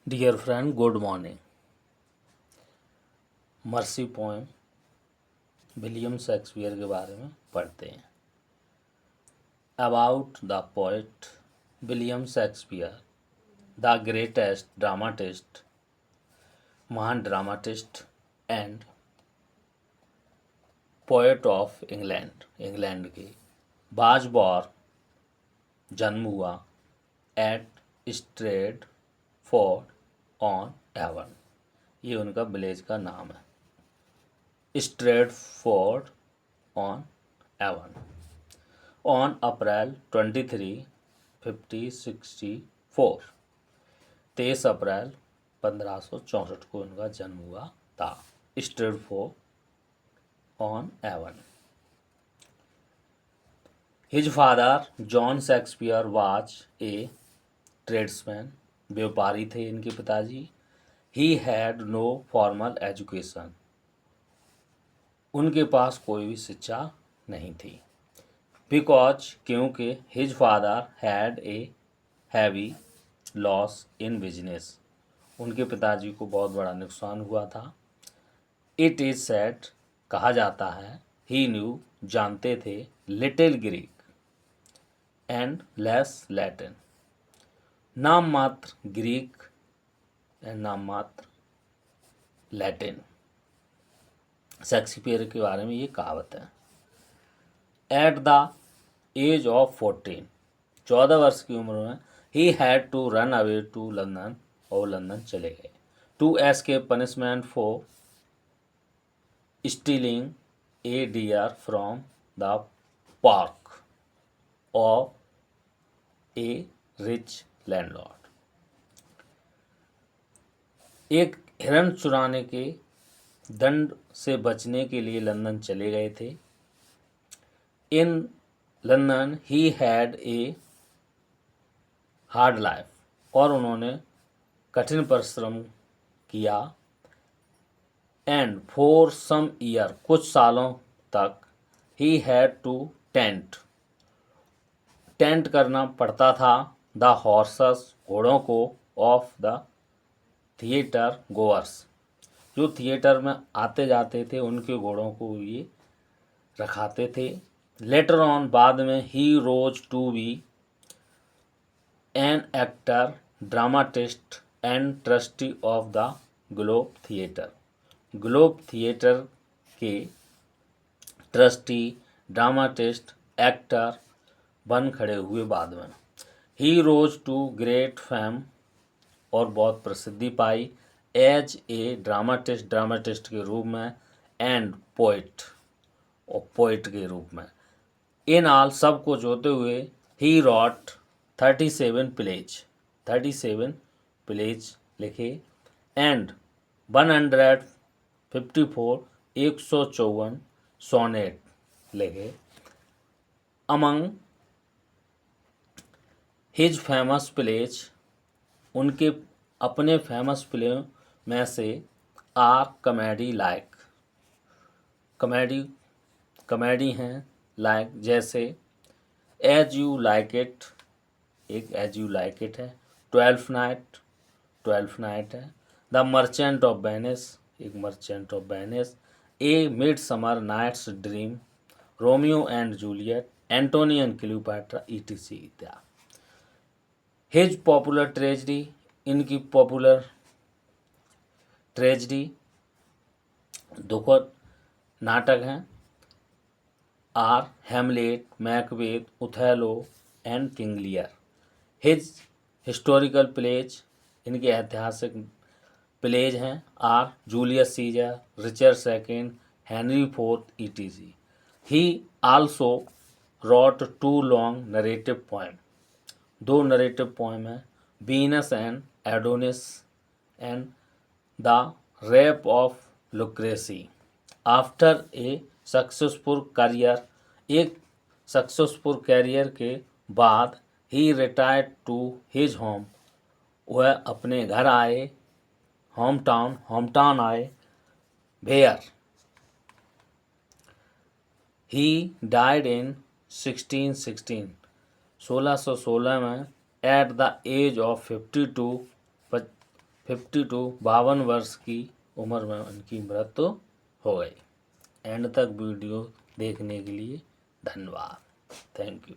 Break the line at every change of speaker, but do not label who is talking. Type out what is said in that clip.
Dear friend, good morning. Mercy poem William Shakespeare के बारे में पढ़ते हैं। About the poet William Shakespeare, the greatest dramatist, महान dramatist and poet of England, England के was born, जन्म हुआ at Stratford on Avon, ये उनका विलेज का नाम है। Stratford on Avon on April 23, 1564, 23 अप्रैल 1564 को इनका जन्म हुआ था। Stratford on Avon. His father John Shakespeare was a tradesman, व्यापारी थे इनके पिताजी। He had no formal education, उनके पास कोई भी शिक्षा नहीं थी। बिकॉज, क्योंकि his father had a heavy loss in business, उनके पिताजी को बहुत बड़ा नुकसान हुआ था। इट इज सेड, कहा जाता है, ही न्यू, जानते थे, little Greek and less Latin, नाम मात्र ग्रीक एंड नाम मात्र लैटिन। शेक्सपियर के बारे में ये कहावत है। एट द एज ऑफ 14, 14 वर्ष की उम्र में, he had to run away to London, और लंदन चले गए। To escape punishment for stealing a deer from the park of a rich landlord, एक हिरण चुराने के दंड से बचने के लिए लंदन चले गए थे। In London he had a hard life, और उन्होंने कठिन परिश्रम किया। एंड फॉर सम ईयर, कुछ सालों तक, he had to tend, tend करना पड़ता था, द हॉर्सेस, घोड़ों को, ऑफ द थिएटर गोअर्स, जो थिएटर में आते जाते थे उनके घोड़ों को ये रखाते थे। लेटर ऑन, बाद में, he rose to be an actor, dramatist and trustee of the Globe theatre, Globe theatre के ट्रस्टी, ड्रामाटिस्ट, एक्टर बन खड़े हुए बाद में। He rose to great fame, और बहुत प्रसिद्धि पाई, एज ए ड्रामाटिस्ट, ड्रामाटिस्ट के रूप में, एंड पोइट, और पोइट के रूप में। इन ऑल, सब को जोते हुए, ही रॉट 37 प्लेज, 37 प्लेज लिखे, एंड 154, 154 सोनेट लिखे। अमंग हिज फेमस प्लेज, उनके अपने फेमस प्ले में से, आर कॉमेडी लाइक, कॉमेडी हैं, लाइक जैसे एज यू लाइक इट, एक एज यू लाइक इट है। 12th नाइट है। द मर्चेंट ऑफ वेनिस, एक merchant of Venice. A midsummer night's dream, Romeo and Juliet, Antony and Cleopatra, ETC इत्यादि। His popular tragedy, इनकी popular tragedy दुखद नाटक हैं, are Hamlet, Macbeth, Othello and King Lear. His historical plays, इनके ऐतिहासिक plays हैं, are Julius Caesar, Richard second, Henry fourth, ETC. He also wrote 2 long narrative poem, 2 narrative poem हैं, Venus and Adonis and the rape of Lucrece. After a successful career, एक successful career के बाद, he retired to his home, वह अपने घर आए, hometown आए, where he died in 1616, 1616 में, एट द एज ऑफ 52, 52 वर्ष की उम्र में उनकी मृत्यु हो गई। एंड तक वीडियो देखने के लिए धन्यवाद। Thank you.